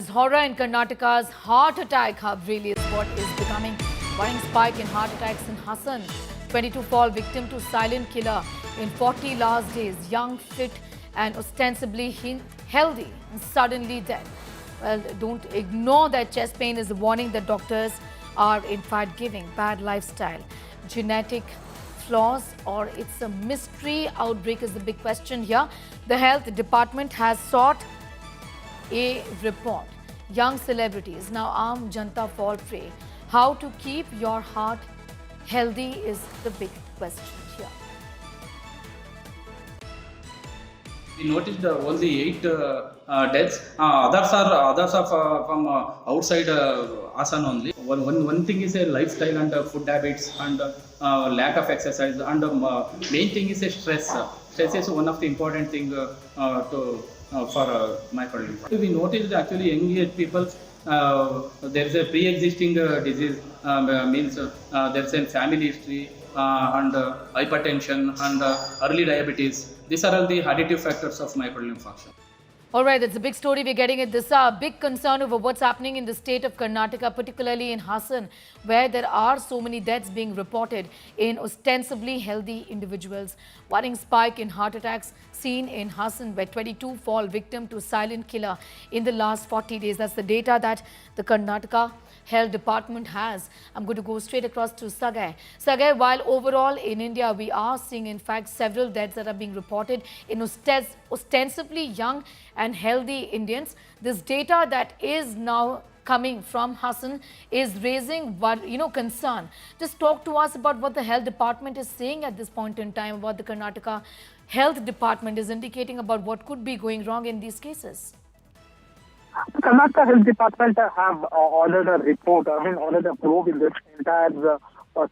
horror in Karnataka's heart attack hub really is what is becoming worrying spike in heart attacks in Hassan. 22 fall victim to silent killer in 40 last days. Young, fit and ostensibly healthy and suddenly dead. Well, don't ignore that chest pain is a warning that doctors are in fact giving. Bad lifestyle, genetic flaws, or it's a mystery outbreak is the big question here. The health department has sought a report. Young celebrities, now Aam Janta fall prey. How to keep your heart healthy is the big question here. We noticed only 8 deaths. Others are from outside Assam only. One thing is a lifestyle and food habits and lack of exercise, and main thing is a stress. Stress is one of the important thing for my family. We noticed actually young age people. There is a pre-existing disease, means there is a family history and hypertension and early diabetes. These are all the additive factors of myocardial infarction. All right, it's a big story we're getting at. This is a big concern over what's happening in the state of Karnataka, particularly in Hassan, where there are so many deaths being reported in ostensibly healthy individuals. Worrying spike in heart attacks seen in Hassan, where 22 fall victim to silent killer in the last 40 days. That's the data that the Karnataka Health Department has. I'm going to go straight across to Sagai. Sagai, while overall in India we are seeing in fact several deaths that are being reported in ostensibly young and healthy Indians, this data that is now coming from Hassan is raising concern. Just talk to us about what the health department is saying at this point in time, what the Karnataka Health Department is indicating about what could be going wrong in these cases. The Karnataka Health Department have ordered a report, ordered a probe in this entire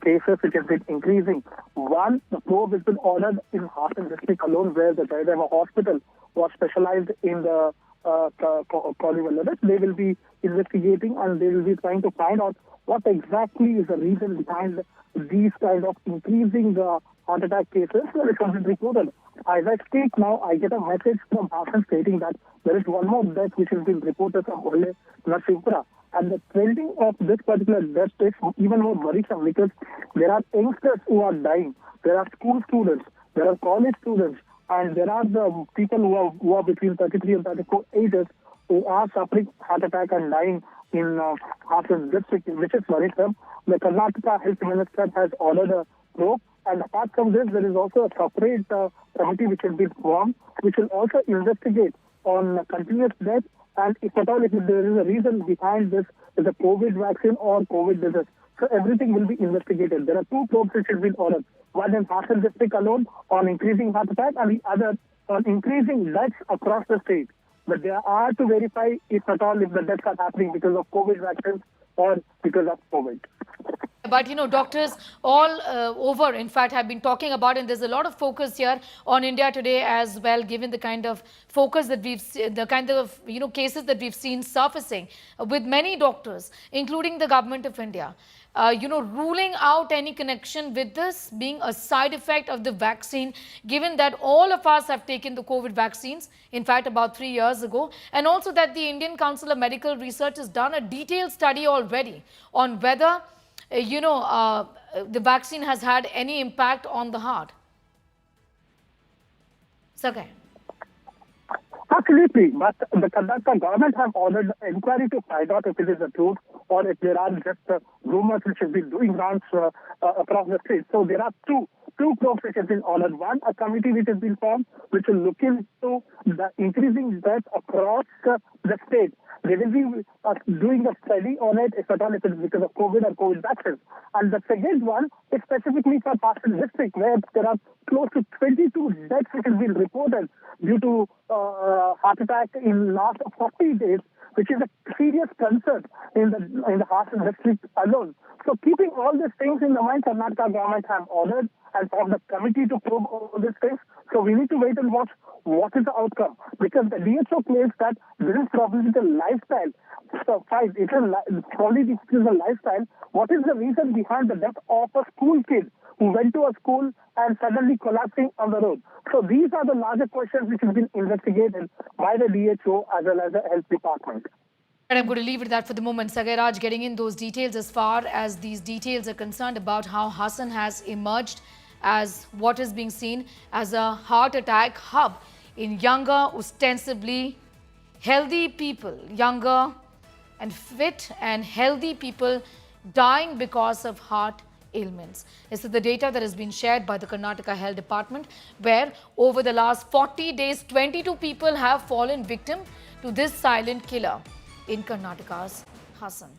cases which has been increasing. One, the probe has been ordered in Hassan district alone, where the Jayadeva hospital was specialized in the cardiology. They will be investigating and they will be trying to find out what exactly is the reason behind these kind of increasing heart attack cases which have been reported. As I speak now, I get a message from Hassan stating that there is one more death which has been reported from Ole Narsipura. And the trending of this particular death is even more worrisome because there are youngsters who are dying. There are school students, there are college students, and there are the people who are between 33 and 34 ages who are suffering heart attack and dying in Hassan district, which is worrisome. The Karnataka Health Minister has ordered a probe. And apart from this, there is also a separate committee which has been formed, which will also investigate on continuous death and if at all, if there is a reason behind this, is a COVID vaccine or COVID disease. So everything will be investigated. There are two probes which have been ordered. One in Hassan district alone on increasing heart attack and the other on increasing deaths across the state. But they are to verify if at all if the deaths are happening because of COVID vaccines or because of COVID. But doctors all over, in fact, have been talking about, and there's a lot of focus here on India today as well, given the kind of focus that we've seen, the kind of cases that we've seen surfacing with many doctors, including the government of India, ruling out any connection with this being a side effect of the vaccine, given that all of us have taken the COVID vaccines, in fact, about 3 years ago, and also that the Indian Council of Medical Research has done a detailed study already on whether the vaccine has had any impact on the heart. Sagai. Absolutely, but the Karnataka government have ordered inquiry to find out if it is the truth or if there are just rumors which have been doing rounds across the state. So there are two probes which have been ordered. One, a committee which has been formed which will look into the increasing death across the state. They will be doing a study on it, if at all, if it is because of COVID or COVID vaccines. And the second one is specifically for Hassan district, where there are close to 22 deaths which have been reported due to heart attack in last 40 days, which is a serious concern in the Hassan district alone. So keeping all these things in the mind, Karnataka government have ordered and formed a committee to probe all these things. So we need to wait and watch what is the outcome. Because the DHO claims that this is probably the lifestyle. So fine, it is probably this is a lifestyle. What is the reason behind the death of a school kid who went to a school and suddenly collapsing on the road? So these are the larger questions which have been investigated by the DHO as well as the health department. And I'm going to leave it at that for the moment. Sagaraj getting in those details as far as these details are concerned about how Hassan has emerged as what is being seen as a heart attack hub in younger, ostensibly healthy people, younger and fit and healthy people dying because of heart ailments. This is the data that has been shared by the Karnataka Health Department, where over the last 40 days, 22 people have fallen victim to this silent killer in Karnataka's Hassan.